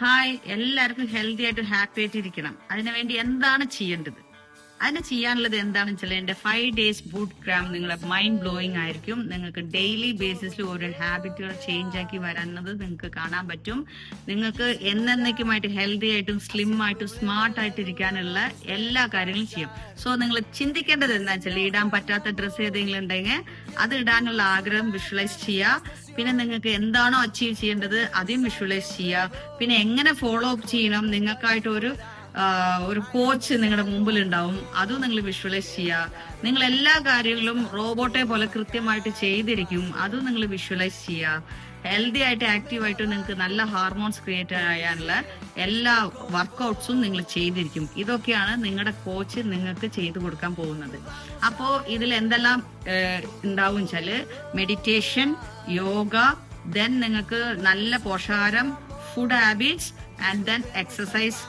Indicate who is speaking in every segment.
Speaker 1: Hi, എല്ലാവർക്കും healthy ആയിട്ട് happy ആയിട്ട് ഇരിക്കണം. അതിനുവേണ്ടി എന്താണ് ചെയ്യേണ്ടത്? അതിന് ചെയ്യാനുള്ളത് എന്താണെന്ന് വെച്ചാൽ എന്റെ 5 days ബൂട്ട് ക്യാമ്പ് നിങ്ങളെ മൈൻഡ് ബ്ലോയിങ് ആയിരിക്കും. നിങ്ങൾക്ക് ഡെയിലി ബേസിസിൽ ഓരോ ഹാബിറ്റുകൾ ചേഞ്ച് ആക്കി വരാനുള്ളത് നിങ്ങൾക്ക് കാണാൻ പറ്റും. നിങ്ങൾക്ക് എന്നേക്കുമായിട്ട് ഹെൽത്തി ആയിട്ടും സ്ലിം ആയിട്ടും സ്മാർട്ട് ആയിട്ട് ഇരിക്കാനുള്ള എല്ലാ കാര്യങ്ങളും ചെയ്യും. സോ നിങ്ങൾ ചിന്തിക്കേണ്ടത് എന്താ വെച്ചാൽ ഇടാൻ പറ്റാത്ത ഡ്രസ്സ് ഏതെങ്കിലും ഉണ്ടെങ്കിൽ അത് ഇടാനുള്ള ആഗ്രഹം വിഷ്വലൈസ് ചെയ്യുക. പിന്നെ നിങ്ങൾക്ക് എന്താണോ അച്ചീവ് ചെയ്യേണ്ടത് അതും വിഷ്വലൈസ് ചെയ്യുക. പിന്നെ എങ്ങനെ ഫോളോ അപ്പ് ചെയ്യണം, നിങ്ങൾക്കായിട്ട് ഒരു കോച്ച് നിങ്ങളുടെ മുമ്പിൽ ഉണ്ടാവും, അതും നിങ്ങൾ വിഷ്വലൈസ് ചെയ്യുക. നിങ്ങൾ എല്ലാ കാര്യങ്ങളും റോബോട്ടെ പോലെ കൃത്യമായിട്ട് ചെയ്തിരിക്കും, അതും നിങ്ങൾ വിഷ്വലൈസ് ചെയ്യുക. ഹെൽത്തി ആയിട്ട് ആക്റ്റീവ് ആയിട്ട് നിങ്ങൾക്ക് നല്ല ഹാർമോൺസ് ക്രിയേറ്റ് ചെയ്യാനുള്ള എല്ലാ വർക്കൗട്ട്സും നിങ്ങൾ ചെയ്തിരിക്കും. ഇതൊക്കെയാണ് നിങ്ങളുടെ കോച്ച് നിങ്ങൾക്ക് ചെയ്തു കൊടുക്കാൻ പോകുന്നത്. അപ്പോ ഇതിൽ എന്തെല്ലാം ഉണ്ടാവും വെച്ചാല് മെഡിറ്റേഷൻ, യോഗ, ദെൻ നിങ്ങൾക്ക് നല്ല പോഷകാഹാരം, food habits, and then exercise,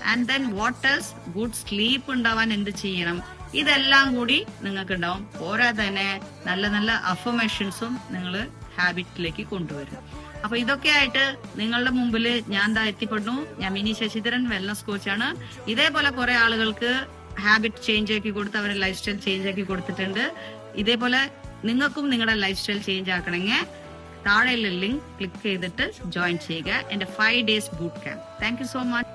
Speaker 1: and then what else, good sleep ഉണ്ടാവാൻ എന്ത് ചെയ്യണം, ഇതെല്ലാം കൂടി നിങ്ങൾക്ക് ഉണ്ടാവും. പോരാ തന്നെ നല്ല നല്ല അഫർമേഷൻസും നിങ്ങൾ ഹാബിറ്റിലേക്ക് കൊണ്ടുവരും. അപ്പൊ ഇതൊക്കെ ആയിട്ട് നിങ്ങളുടെ മുമ്പിൽ ഞാൻ എത്തിപ്പെടുന്നു. ഞാൻ മിനി ശശിധരൻ, വെൽനസ് കോച്ചാണ്. ഇതേപോലെ കുറെ ആളുകൾക്ക് ഹാബിറ്റ് ചേഞ്ച് ആക്കി കൊടുത്ത് അവരുടെ ലൈഫ് സ്റ്റൈൽ ചേഞ്ച് ആക്കി കൊടുത്തിട്ടുണ്ട്. ഇതേപോലെ നിങ്ങൾക്കും നിങ്ങളുടെ ലൈഫ് സ്റ്റൈൽ ചേഞ്ച് ആക്കണമെങ്കിൽ താഴെയുള്ള ലിങ്ക് ക്ലിക്ക് ചെയ്തിട്ട് ജോയിൻ ചെയ്യുക എന്റെ 5 days boot camp. Thank you so much.